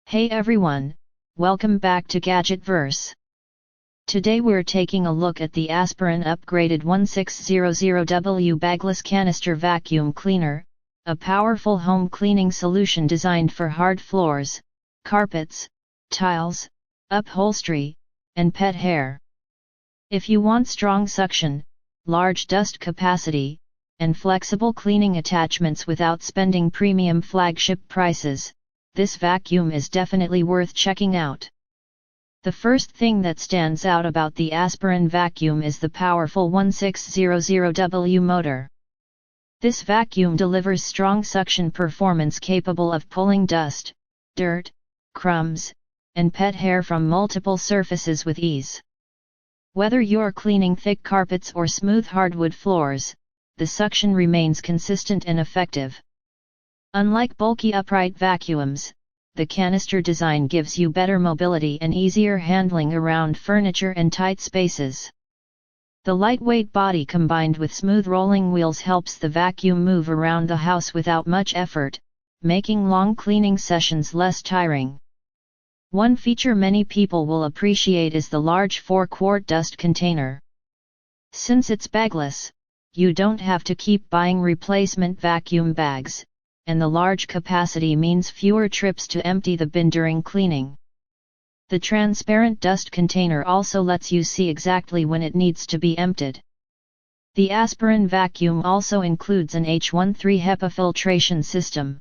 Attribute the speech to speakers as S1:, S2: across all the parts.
S1: Hey everyone, welcome back to Gadgetverse. Today we're taking a look at the Aspiron upgraded 1600W Bagless Canister Vacuum Cleaner, a powerful home cleaning solution designed for hard floors, carpets, tiles, upholstery, and pet hair. If you want strong suction, large dust capacity, and flexible cleaning attachments without spending premium flagship prices, this vacuum is definitely worth checking out. The first thing that stands out about the Aspiron vacuum is the powerful 1600W motor. This vacuum delivers strong suction performance capable of pulling dust, dirt, crumbs, and pet hair from multiple surfaces with ease. Whether you're cleaning thick carpets or smooth hardwood floors, the suction remains consistent and effective. Unlike bulky upright vacuums, the canister design gives you better mobility and easier handling around furniture and tight spaces. The lightweight body combined with smooth rolling wheels helps the vacuum move around the house without much effort, making long cleaning sessions less tiring. One feature many people will appreciate is the large 4-quart dust container. Since it's bagless, you don't have to keep buying replacement vacuum bags, and the large capacity means fewer trips to empty the bin during cleaning. The transparent dust container also lets you see exactly when it needs to be emptied. The Aspiron vacuum also includes an H13 HEPA filtration system.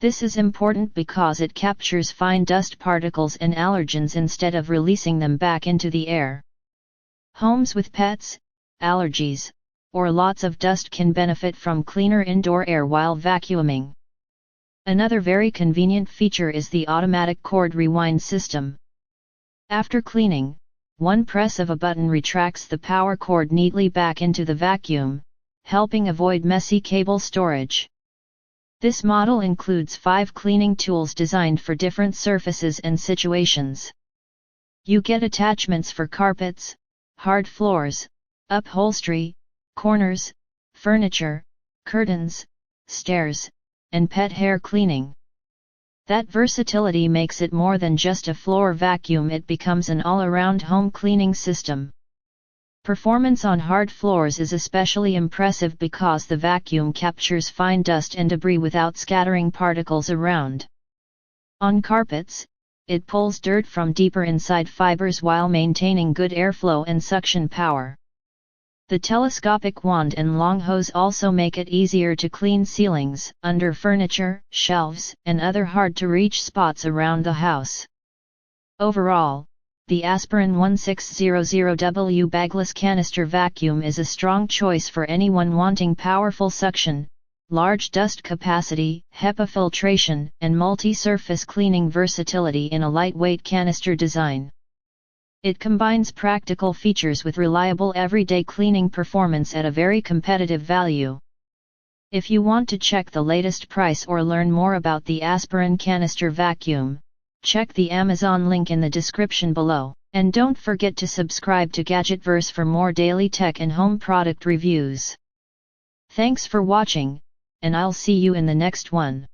S1: This is important because it captures fine dust particles and allergens instead of releasing them back into the air. Homes with pets, allergies, or lots of dust can benefit from cleaner indoor air while vacuuming. Another very convenient feature is the automatic cord rewind system. After cleaning, one press of a button retracts the power cord neatly back into the vacuum, helping avoid messy cable storage. This model includes 5 cleaning tools designed for different surfaces and situations. You get attachments for carpets, hard floors, upholstery, corners, furniture, curtains, stairs, and pet hair cleaning. That versatility makes it more than just a floor vacuum, it becomes an all-around home cleaning system. Performance on hard floors is especially impressive because the vacuum captures fine dust and debris without scattering particles around. On carpets, it pulls dirt from deeper inside fibers while maintaining good airflow and suction power. The telescopic wand and long hose also make it easier to clean ceilings, under furniture, shelves, and other hard-to-reach spots around the house. Overall, the Aspiron 1600W Bagless Canister Vacuum is a strong choice for anyone wanting powerful suction, large dust capacity, HEPA filtration, and multi-surface cleaning versatility in a lightweight canister design. It combines practical features with reliable everyday cleaning performance at a very competitive value. If you want to check the latest price or learn more about the Aspiron canister vacuum, check the Amazon link in the description below. And don't forget to subscribe to Gadgetverse for more daily tech and home product reviews. Thanks for watching, and I'll see you in the next one.